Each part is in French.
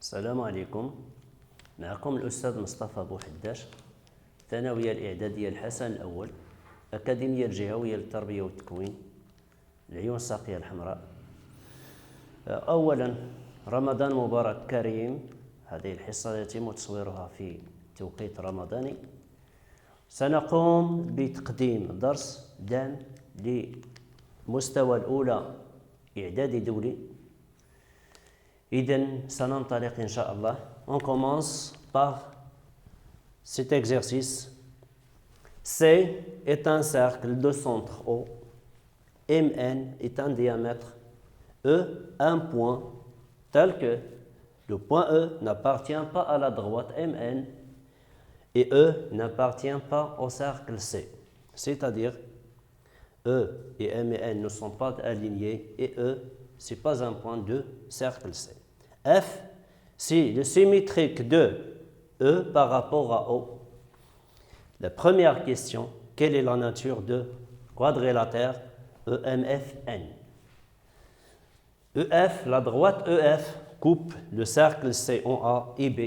السلام عليكم. معكم الأستاذ مصطفى بوحداش، ثانوية الإعدادية الحسن الأول، أكاديمية الجهوية للتربية والتكوين، العيون الساقية الحمراء. أولا، رمضان مبارك كريم. هذه الحصة يتم تصويرها في توقيت رمضاني. سنقوم بتقديم درس دعم لمستوى الأولى إعدادي دولي. إذن سننطلق إن شاء الله. On commence par cet exercice. C est un cercle de centre O. MN est un diamètre E, un point tel que le point E n'appartient pas à la droite MN et E n'appartient pas au cercle C. C'est-à-dire E et M et N ne sont pas alignés et E, ce n'est pas un point de cercle C. F, c'est le symétrique de E par rapport à O. La première question, quelle est la nature de quadrilatère EMFN? EF, la droite EF coupe le cercle C en A et B.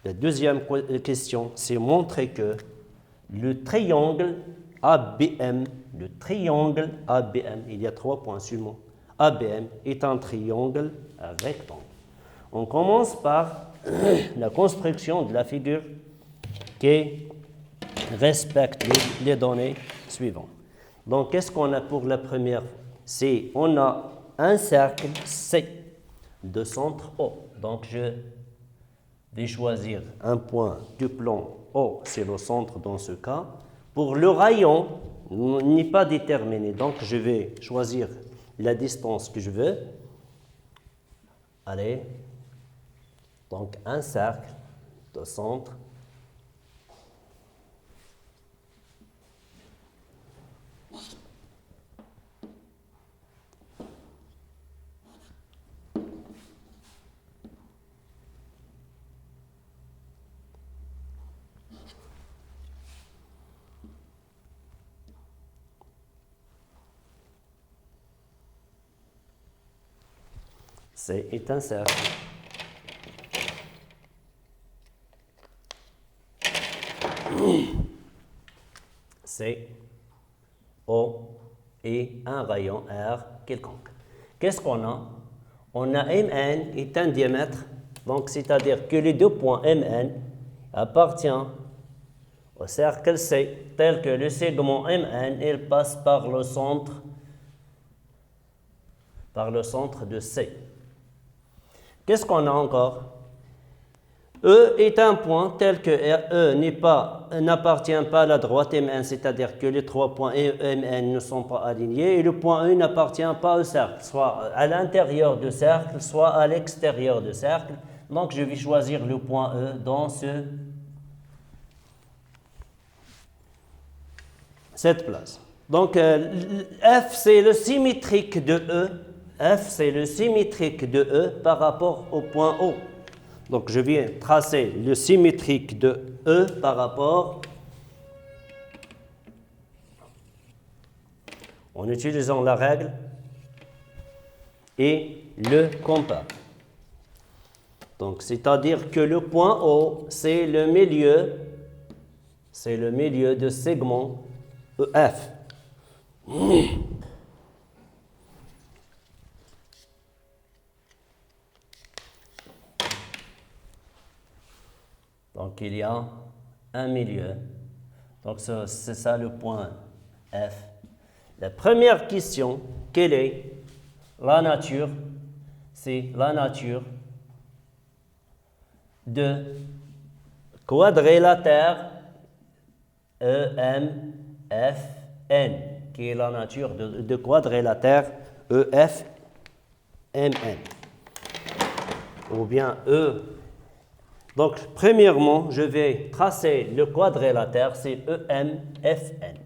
La deuxième question, c'est montrer que le triangle ABM, il y a 3 points seulement, ABM est un triangle rectangle. On commence par la construction de la figure qui respecte les données suivantes. Donc, qu'est-ce qu'on a pour la première? C'est on a un cercle C de centre O. Donc, je vais choisir un point du plan O, c'est le centre dans ce cas. Pour le rayon, il n'est pas déterminé. Donc, je vais choisir la distance que je veux. Allez. Donc, un cercle de centre. C'est un cercle. C, O et un rayon R quelconque. Qu'est-ce qu'on a? On a MN est un diamètre, donc c'est-à-dire que les deux points MN appartiennent au cercle C, tel que le segment MN, il passe par le centre de C. Qu'est-ce qu'on a encore? E est un point tel que E n'appartient pas à la droite MN, c'est-à-dire que les 3 points MN ne sont pas alignés et le point E n'appartient pas au cercle, soit à l'intérieur du cercle, soit à l'extérieur du cercle. Donc, je vais choisir le point E dans cette place. Donc, F, c'est le symétrique de E. F, c'est le symétrique de E par rapport au point O. Donc, je viens tracer le symétrique de E par rapport, en utilisant la règle et le compas. Donc, c'est-à-dire que le point O, c'est le milieu de segment EF. Donc, il y a un milieu. Donc, c'est ça le point F. La première question, quelle est la nature? C'est la nature de quadrilatère EMFN, qui est la nature de quadrilatère EFMN. Ou bien E. Donc, premièrement, je vais tracer le quadrilatère, c'est EMFN.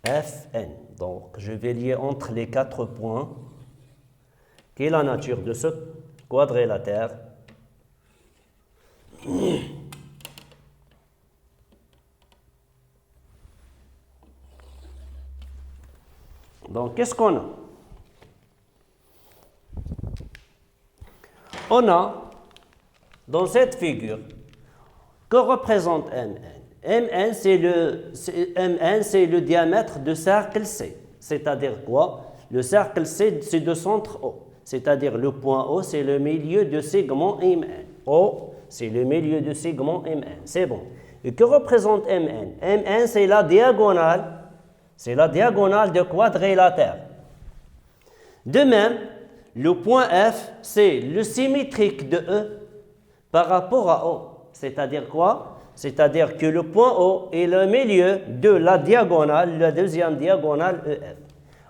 EMFN. Donc, je vais lier entre les 4 points. Quelle est la nature de ce quadrilatère? Donc, qu'est-ce qu'on a? on a, dans cette figure, que représente Mn? Mn, c'est le diamètre du cercle C. C'est-à-dire quoi? Le cercle C, c'est de centre O. C'est-à-dire le point O, c'est le milieu du segment Mn. O, c'est le milieu du segment Mn. C'est bon. Et que représente Mn? Mn, c'est la diagonale. C'est la diagonale de quadrilatère. De même, le point F, c'est le symétrique de E par rapport à O. C'est-à-dire quoi? C'est-à-dire que le point O est le milieu de la diagonale, la deuxième diagonale EF.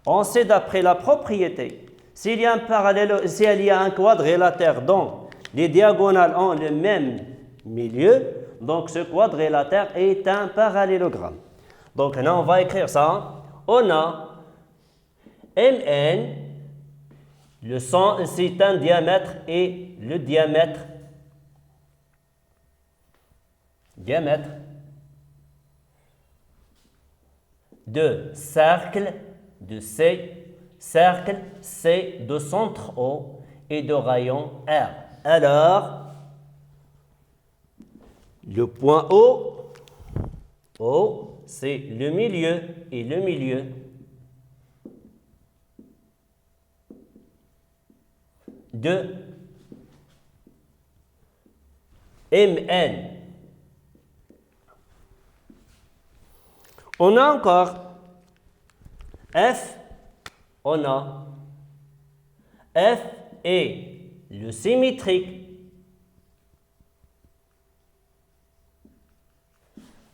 On sait d'après la propriété, s'il y a un quadrilatère dont les diagonales ont le même milieu, donc ce quadrilatère est un parallélogramme. Donc là, on va écrire ça. On a Mn, c'est un diamètre et le diamètre de cercle de C, cercle C de centre O et de rayon R. Alors, le point O, c'est le milieu et le milieu de Mn. On a encore F, on a F est le symétrique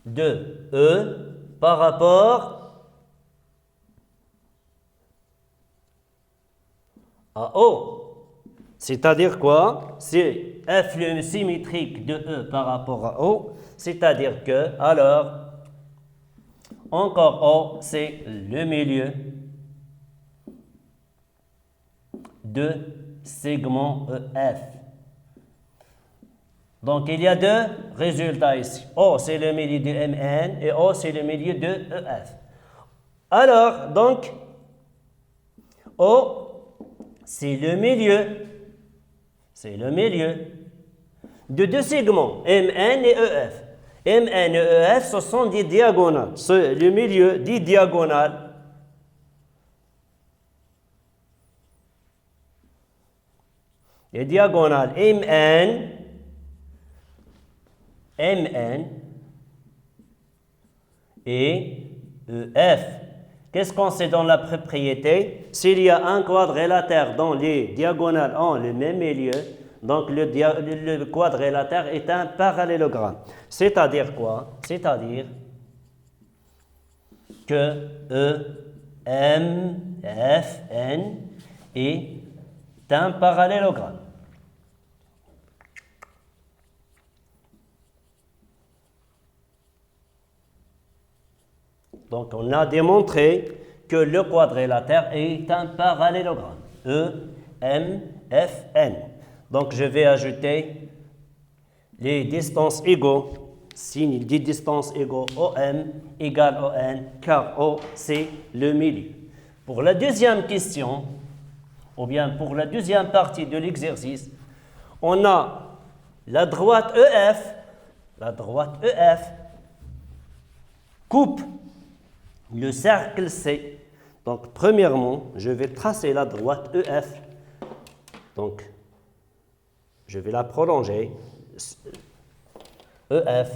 de E par rapport à O. C'est-à-dire quoi? C'est F le symétrique de E par rapport à O. C'est-à-dire que, alors, encore O, c'est le milieu de segment EF. Donc, il y a deux résultats ici. O, c'est le milieu de Mn et O, c'est le milieu de EF. Alors, donc, O, c'est le milieu de deux segments, Mn et EF. Mn et EF, ce sont des diagonales. C'est le milieu des diagonales. Les diagonales Mn et EF. Qu'est-ce qu'on sait dans la propriété? S'il y a un quadrilatère dont les diagonales ont le même milieu, donc le quadrilatère est un parallélogramme. C'est-à-dire quoi? C'est-à-dire que EMFN est un parallélogramme. Donc, on a démontré que le quadrilatère est un parallélogramme. EMFN. Donc, je vais ajouter les distances égaux, signe des distances égaux OM égale ON, car O, c'est le milieu. Pour la deuxième question, ou bien pour la deuxième partie de l'exercice, on a la droite EF coupe le cercle C. Donc, premièrement, je vais tracer la droite EF. Donc, je vais la prolonger. EF.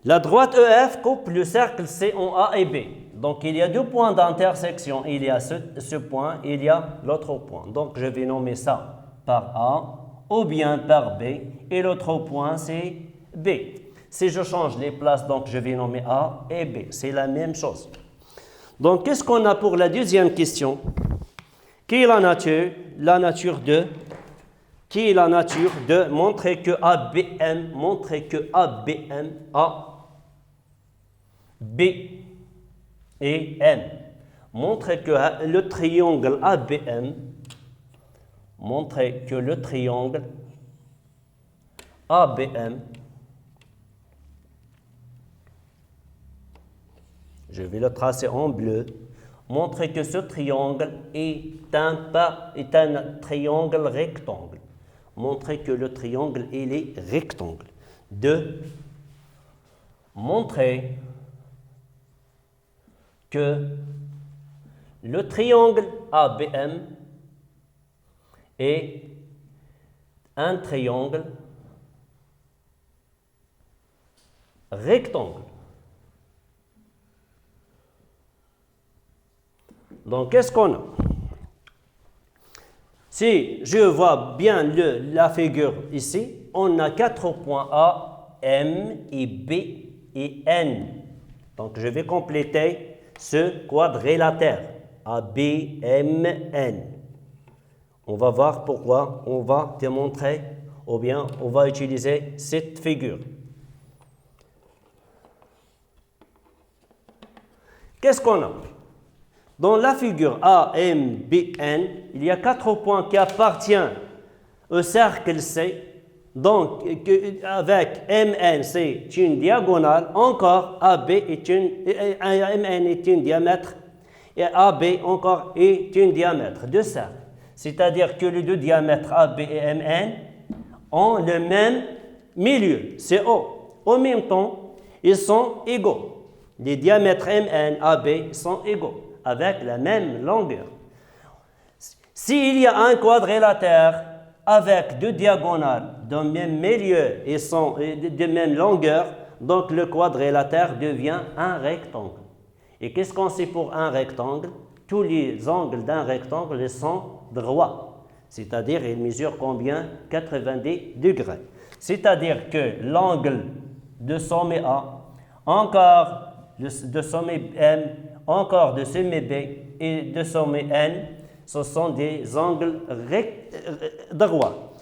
La droite EF coupe le cercle C en A et B. Donc, il y a deux points d'intersection. Il y a ce point, il y a l'autre point. Donc, je vais nommer ça par A ou bien par B. Et l'autre point, c'est B. Si je change les places, donc je vais nommer A et B. C'est la même chose. Donc, qu'est-ce qu'on a pour la deuxième question? Qui est la nature? La nature de. Qui est la nature de montrer que ABM, A, B et M. Montrer que le triangle ABM, je vais le tracer en bleu. Montrer que ce triangle est un triangle rectangle. Montrer que le triangle il est rectangle. 2. Montrer que le triangle ABM est un triangle rectangle. Donc, qu'est-ce qu'on a? Si je vois bien la figure ici, on a 4 points A, M et B et N. Donc, je vais compléter ce quadrilatère AB, M, N. On va voir pourquoi on va démontrer ou bien on va utiliser cette figure. Qu'est-ce qu'on a? Dans la figure AMBN, il y a 4 points qui appartiennent au cercle C. Donc, avec MN, c'est une diagonale. Encore, AB MN est une diamètre. Et AB encore est une diamètre de cercle. C'est-à-dire que les deux diamètres AB et MN ont le même milieu, c'est O. En même temps, ils sont égaux. Les diamètres MN, AB sont égaux, avec la même longueur. S'il y a un quadrilatère avec deux diagonales d'un même milieu et sont de même longueur, donc le quadrilatère devient un rectangle. Et qu'est-ce qu'on sait pour un rectangle? Tous les angles d'un rectangle sont droits. C'est-à-dire, ils mesurent combien? 90 degrés. C'est-à-dire que l'angle de sommet A, encore de sommet M, encore de sommet B et de sommet N, ce sont des angles droits.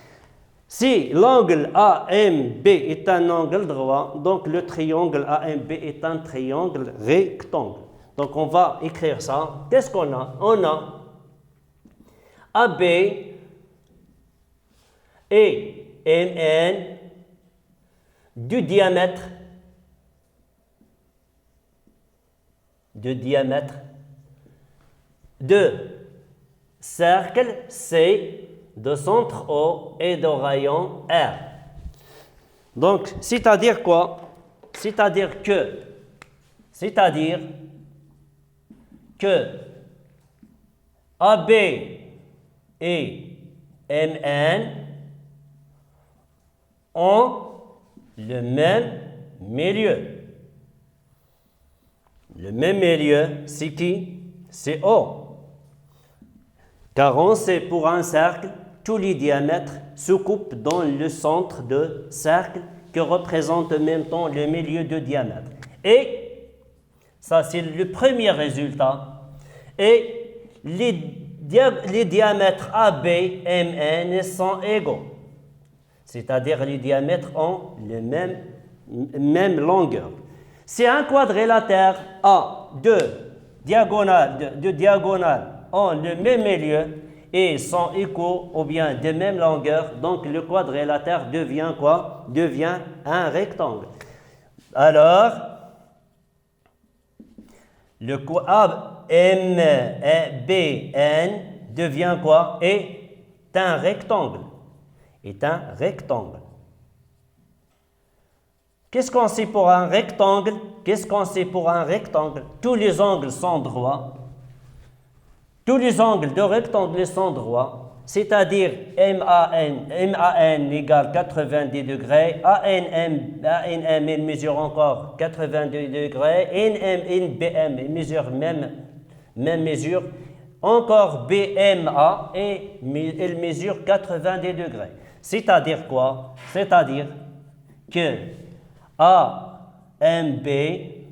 Si l'angle AMB est un angle droit, donc le triangle AMB est un triangle rectangle. Donc on va écrire ça. Qu'est-ce qu'on a? On a AB et MN du diamètre de cercle C, de centre O et de rayon R. Donc, c'est-à-dire quoi? C'est-à-dire que AB et MN ont le même milieu. Le même milieu, c'est qui? C'est O. Car on sait pour un cercle, tous les diamètres se coupent dans le centre de cercle qui représente en même temps le milieu de diamètre. Et ça, c'est le premier résultat. Et les diamètres AB, MN sont égaux. C'est-à-dire les diamètres ont la même longueur. Si un quadrilatère a deux diagonales ont le même milieu et sont égaux ou bien de même longueur, donc le quadrilatère devient quoi? Devient un rectangle. Alors, le AMBN devient quoi? Est un rectangle. Est un rectangle. Qu'est-ce qu'on sait pour un rectangle? Qu'est-ce qu'on sait pour un rectangle? Tous les angles sont droits. Tous les angles de rectangle sont droits. C'est-à-dire MAN égale 90 degrés, ANM il mesure encore 82 degrés, NBM il mesure même mesure, encore BMA et il mesure 90 degrés. C'est-à-dire quoi? C'est-à-dire que AMB,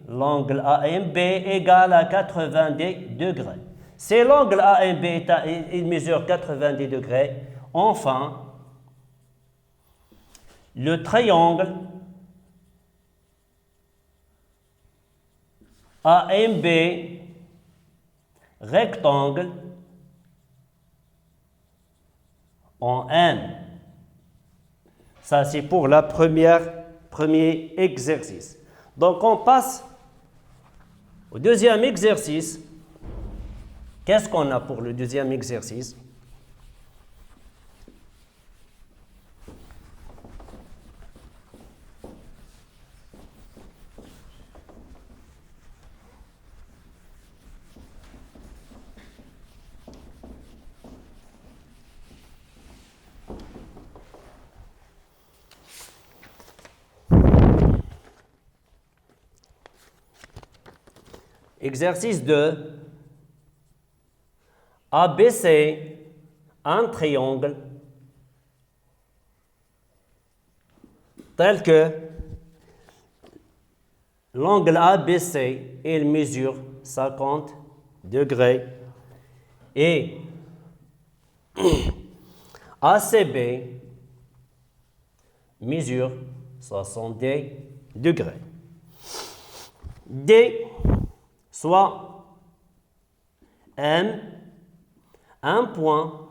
l'angle AMB égale à 90 degrés. Si l'angle AMB il mesure 90 degrés, enfin, le triangle AMB rectangle en M. Ça, c'est pour le premier exercice. Donc, on passe au deuxième exercice. Qu'est-ce qu'on a pour le deuxième exercice? Exercice 2. ABC, un triangle tel que l'angle ABC, il mesure 50 degrés et ACB mesure 70 degrés. D, soit M, un point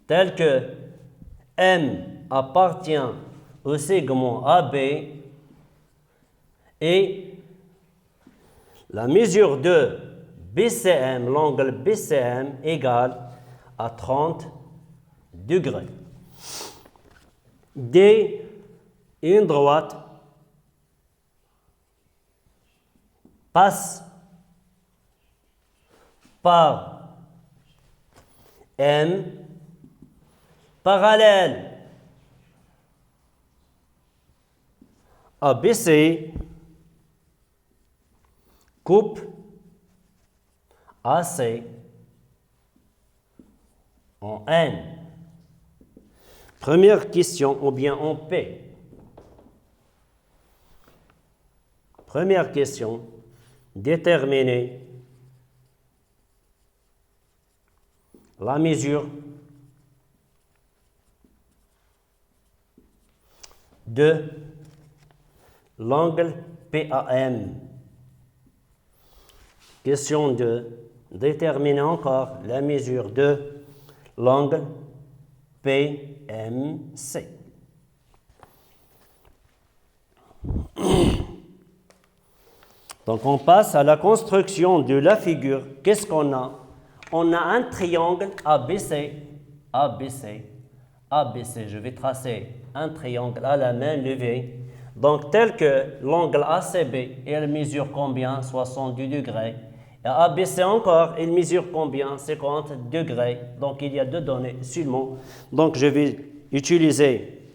tel que M appartient au segment AB et la mesure de BCM, l'angle BCM égale à 30 degrés. D, une droite passe par M parallèle à BC, coupe AC en N. Première question, ou bien en P. Première question, déterminer la mesure de l'angle PAM. Question 2. Déterminer encore la mesure de l'angle PMC. Donc on passe à la construction de la figure. Qu'est-ce qu'on a? On a un triangle ABC, ABC, ABC. Je vais tracer un triangle à la main levée. Donc tel que l'angle ACB, il mesure combien? 70 degrés. Et ABC encore, il mesure combien? 50 degrés. Donc il y a deux données seulement. Donc je vais utiliser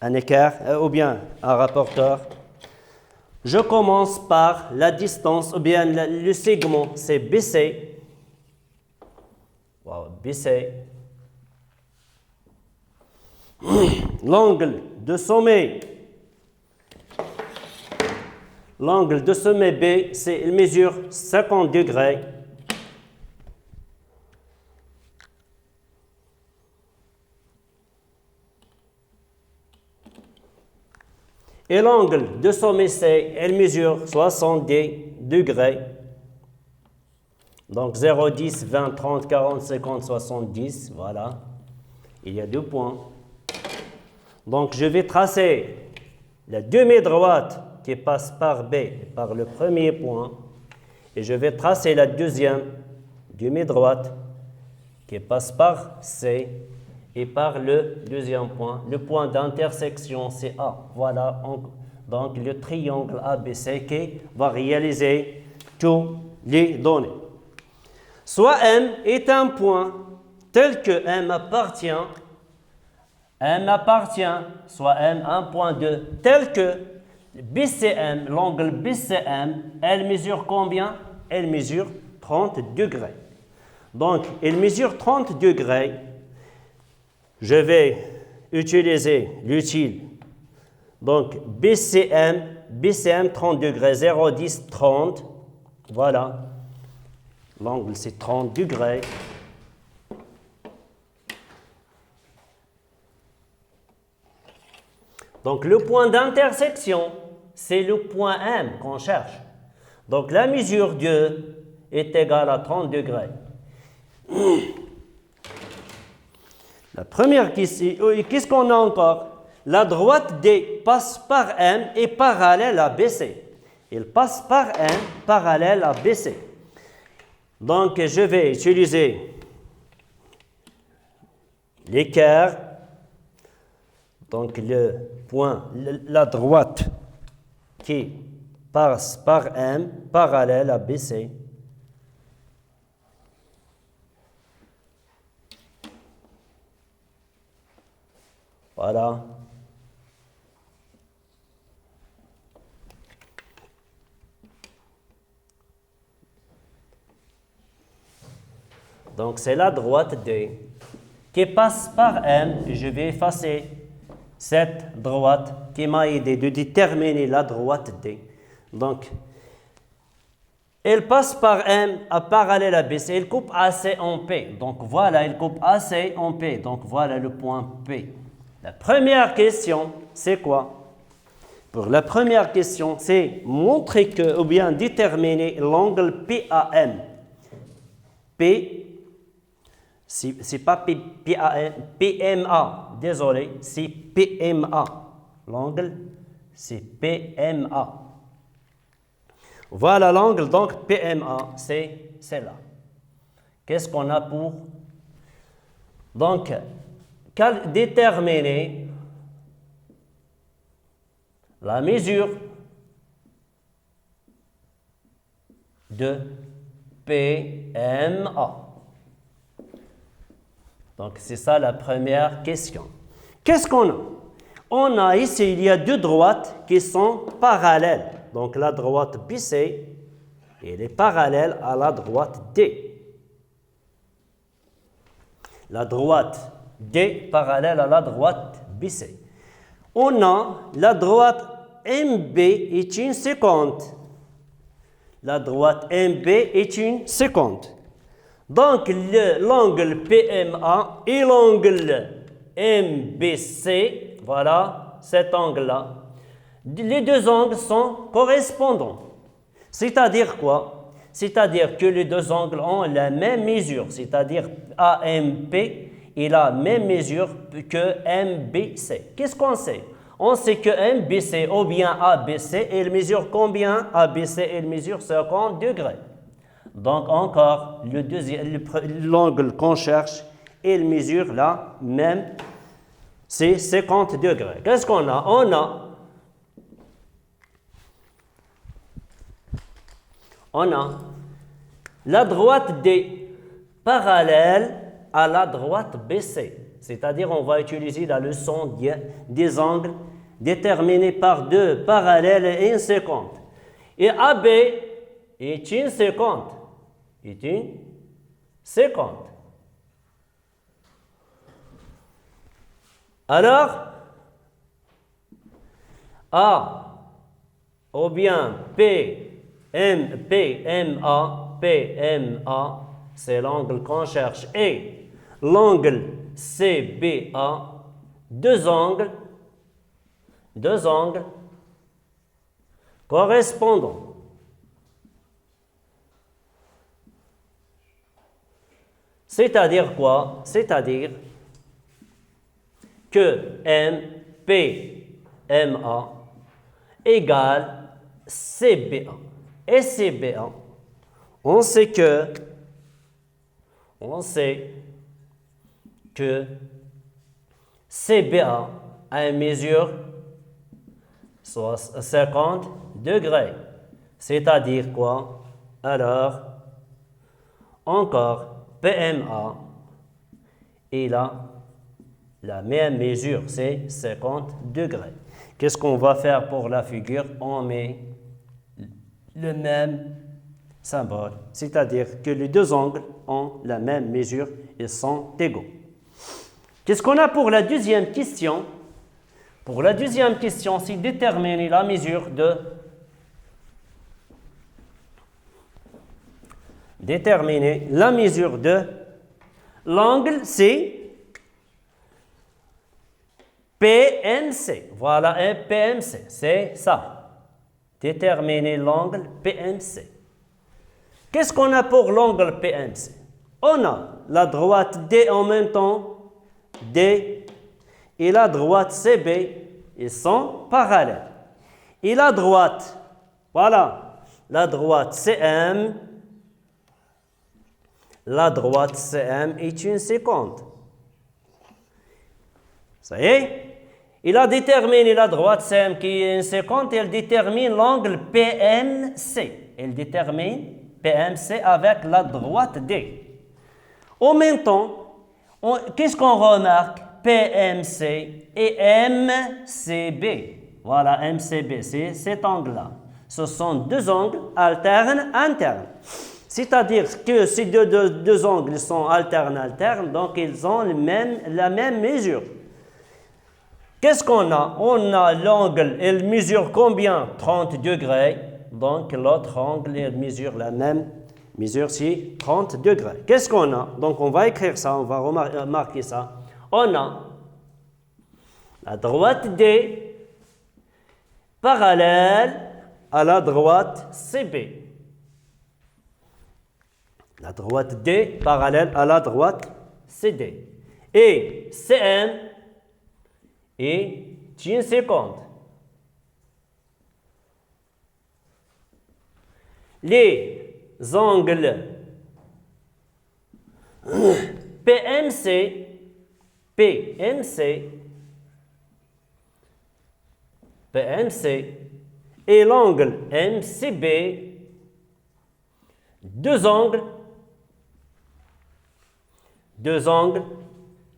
un écart ou bien un rapporteur. Je commence par la distance, ou bien le segment, c'est BC. Wow, BC. L'angle de sommet. L'angle de sommet B, il mesure 50 degrés. Et l'angle de sommet C, elle mesure 70 degrés. Donc 0, 10, 20, 30, 40, 50, 70, voilà. Il y a 2 points. Donc je vais tracer la demi-droite qui passe par B, par le premier point. Et je vais tracer la deuxième demi-droite qui passe par C et par le deuxième point. Le point d'intersection, c'est A. Voilà, donc le triangle ABC qui va réaliser toutes les données. Soit M est un point tel que M appartient, soit M un point 2, tel que BCM, l'angle BCM, elle mesure combien? Elle mesure 30 degrés. Donc, elle mesure 30 degrés. Je vais utiliser l'utile. Donc, BCM 30 degrés, 0, 10, 30. Voilà. L'angle, c'est 30 degrés. Donc, le point d'intersection, c'est le point M qu'on cherche. Donc, la mesure de est égale à 30 degrés. La première question, qu'est-ce qu'on a encore? La droite D passe par M et parallèle à BC. il passe par un parallèle à BC. Donc, je vais utiliser l'écart, donc le point, la droite qui passe par un parallèle à BC. Voilà. Donc, c'est la droite D qui passe par M. Je vais effacer cette droite qui m'a aidé de déterminer la droite D. Donc, elle passe par M à parallèle à BC. Elle coupe AC en P. Donc, voilà, elle coupe AC en P. Donc, voilà le point P. La première question, c'est quoi? Pour la première question, c'est montrer que, ou bien déterminer l'angle PAM. P, c'est pas PAM, PMA, désolé, c'est PMA. L'angle, c'est PMA. Voilà l'angle, donc PMA, c'est là. Qu'est-ce qu'on a pour? Donc, déterminer la mesure de PMA. Donc, c'est ça la première question. Qu'est-ce qu'on a? On a ici, il y a deux droites qui sont parallèles. Donc, la droite BC, elle est parallèle à la droite D. La droite D parallèle à la droite BC. On a la droite MB est une seconde. La droite MB est une seconde. Donc, l'angle PMA et l'angle MBC, voilà cet angle-là, les deux angles sont correspondants. C'est-à-dire quoi? C'est-à-dire que les deux angles ont la même mesure, c'est-à-dire AMP et la même mesure que MBC. Qu'est-ce qu'on sait? On sait que MBC ou bien ABC, il mesure combien? ABC, il mesure 50 degrés. Donc encore, l'angle qu'on cherche, il mesure là même, c'est 50 degrés. Qu'est-ce qu'on a? On a la droite D parallèle à la droite BC. C'est-à-dire, on va utiliser la leçon des angles déterminés par deux parallèles et une seconde. Et AB est une seconde. Est une seconde. Alors, A ou bien PMA, c'est l'angle qu'on cherche, et l'angle CBA, deux angles correspondants. C'est-à-dire quoi? C'est-à-dire que MPMA égale CBA. Et CBA, on sait que CBA a une mesure 50 degrés. C'est-à-dire quoi? Alors, encore, PMA, il a la même mesure, c'est 50 degrés. Qu'est-ce qu'on va faire pour la figure? On met le même symbole, c'est-à-dire que les deux angles ont la même mesure et sont égaux. Qu'est-ce qu'on a pour la deuxième question? Pour la deuxième question, c'est déterminer la mesure de l'angle PMC. Voilà un PMC, c'est ça. Déterminer l'angle PMC. Qu'est-ce qu'on a pour l'angle PMC? On a la droite D en même temps, D, et la droite CB, ils sont parallèles. Et la droite Voilà, la droite CM, la droite CM est une séquente. Ça y est? Il a déterminé la droite CM qui est une séquente, elle détermine l'angle PMC. Elle détermine PMC avec la droite D. En même temps, qu'est-ce qu'on remarque? PMC et MCB. Voilà, MCB, c'est cet angle-là. Ce sont deux angles alternes internes. C'est-à-dire que ces deux angles sont alternes, donc ils ont la même mesure. Qu'est-ce qu'on a? On a l'angle, il mesure combien? 30 degrés. Donc l'autre angle, il mesure la même mesure, c'est 30 degrés. Qu'est-ce qu'on a? Donc on va écrire ça, on va remarquer ça. On a la droite D parallèle à la droite CB. La droite D parallèle à la droite CD. Et CM est une séquente. Les angles PMC et l'angle MCB, deux angles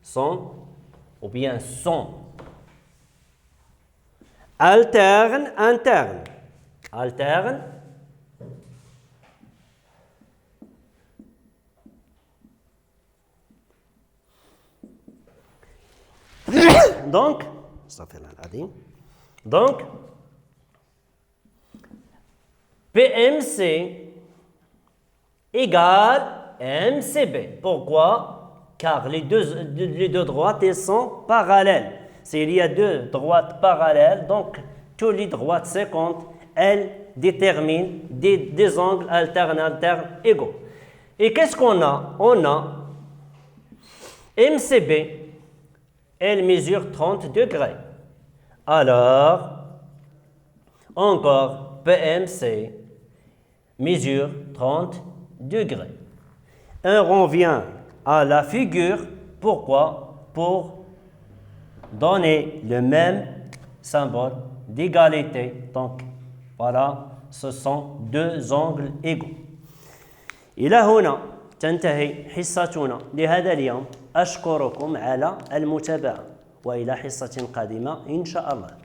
sont alternes internes. Alternes donc, ça fait la ligne. Donc, PMC égale MCB. Pourquoi? Car les deux droites, elles sont parallèles. S'il y a deux droites parallèles, donc toutes les droites séquentes, elles déterminent des angles alternes égaux. Et qu'est-ce qu'on a? On a MCB, elle mesure 30 degrés. Alors, encore PMC mesure 30 degrés. On revient à la figure. Pourquoi? Pour donner le même symbole d'égalité. Donc, voilà, ce sont deux angles égaux. إلى هنا تنتهي حصتنا لهذا اليوم. أشكركم على المتابعة وإلى حصة قادمة إن شاء الله.